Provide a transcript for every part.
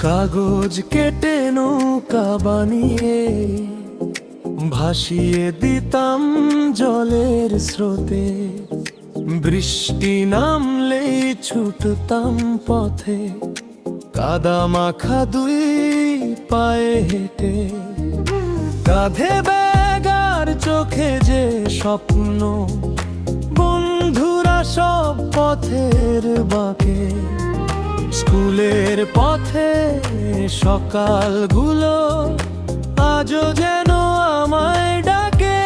কাগজ কেটে নৌকা বানিয়ে ভাসিয়ে দিতাম জলের স্রোতে। বৃষ্টি নামলেই ছুটতাম পথে, কাদা মাখা দুই পায়ে হেঁটে। কাঁধে ব্যাগ আর চোখে যে স্বপ্ন, বন্ধুরা সব পথের বাঁকে। স্কুলের পথে সকালগুলো আজও যেন আমায় ডাকে।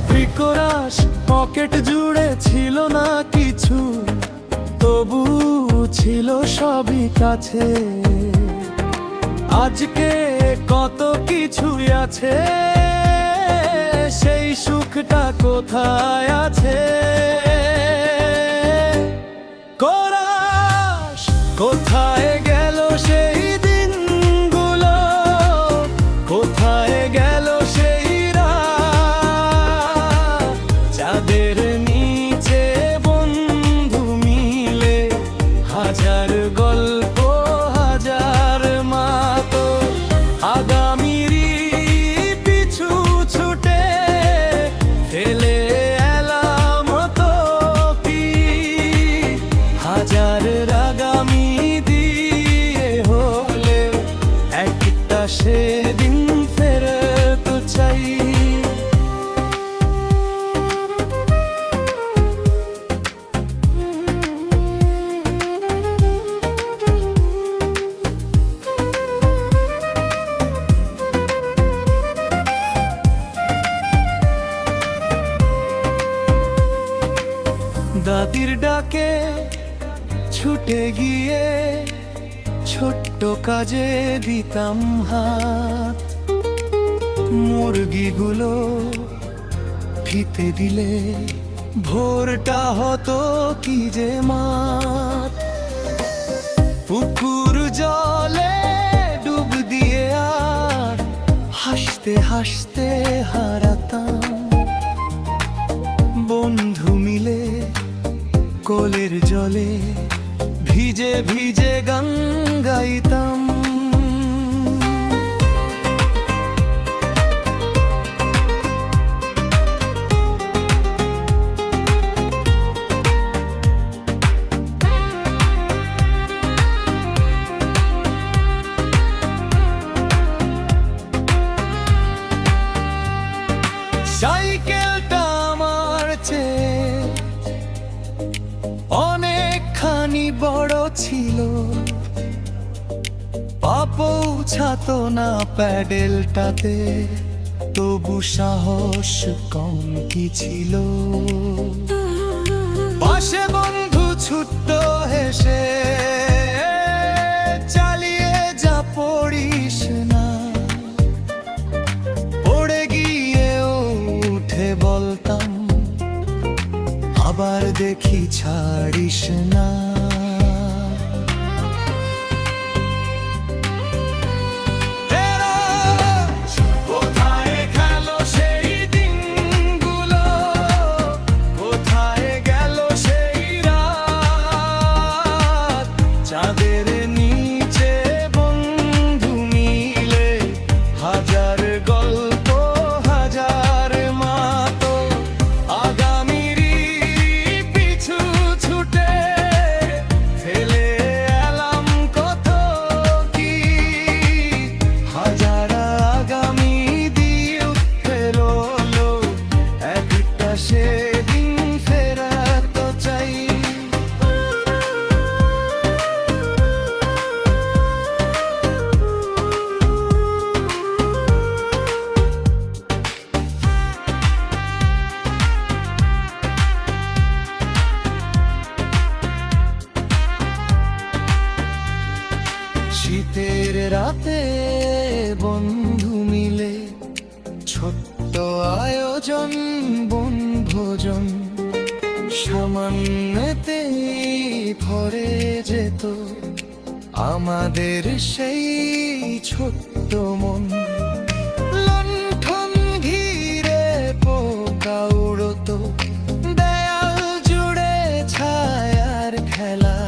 ত্রিকোরাস পকেট জুড়ে ছিল না কিছু, তবু ছিল সবই কাছে। আজকে কত কিছুই আছে, সেই সুখটা কোথায় আছে? কোরাস কোথায় গেল সেই দিনগুলো, কোথায় গেল সেই রাত? চাঁদের নিচে বন্ধু মিলে হাজার গল্প, হাজার মাতো। আগামীর পিছু ছুটে ফেলে এলাম তো কি, হাজার আগামী দিয়ে হলে একটা সেদিন ফেরত চাই। দাদির ডাকে ছুটে গিয়ে ছোট্ট কাজে দিতাম হাত। মুরগিগুলো ফিতে দিলে ভোরটা হতো কি যে মাত। পুকুর জলে ডুব দিয়ে আর হাসতে হাসতে হারাতাম। বন্ধু মিলে কোলের জলে ভিজে ভিজে গান গাইতাম। সাইকেলটা আমার চেয়ে অনেকখানি বড় ছিল, পা পৌঁছাতো না প্যাডেলটাতে, তবু সাহস কম কি ছিল। পাশে বন্ধু ছুট্ট হেসে, চালিয়ে যা পড়িস না। পড়ে গিয়ে উঠে বলতাম, আবার দেখি ছাড়িস না। কোথায় গেল সেই দিনগুলো, কোথায় গেল সেই রাত? চাঁদের নিচে বন্ধু মিলে হাজার গল্প, হাজার মাতো। আগামীর পিছু ছুটে ফেলে এলাম কত কি, হাজার আগামী দিয়ে ফেরলো একটা সেদিন ফেরত চাই। শীতের রাতে বন্ধু মিলে ছোট্ট আয়োজন, বনভোজন সামান্যতেই ভরে যেত আমাদের সেই ছোট্ট মন। লণ্ঠন ঘিরে পোকা উড়তো, দেয়াল জুড়ে ছায়ার খেলা।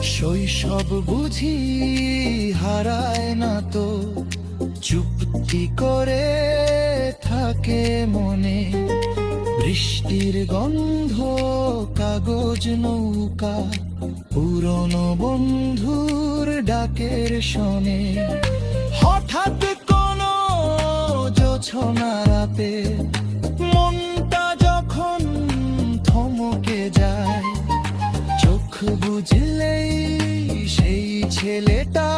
শৈশব বুঝি হারায় না তো, চুপটি করে থাকে মনে। বৃষ্টির গন্ধ, কাগজ নৌকা, পুরনো বন্ধুর ডাকের শোনে। হঠাৎ কোনো জোছনা রাতে মনটা যখন থমকে যায়, চোখ বুঝলেই সেই ছেলেটা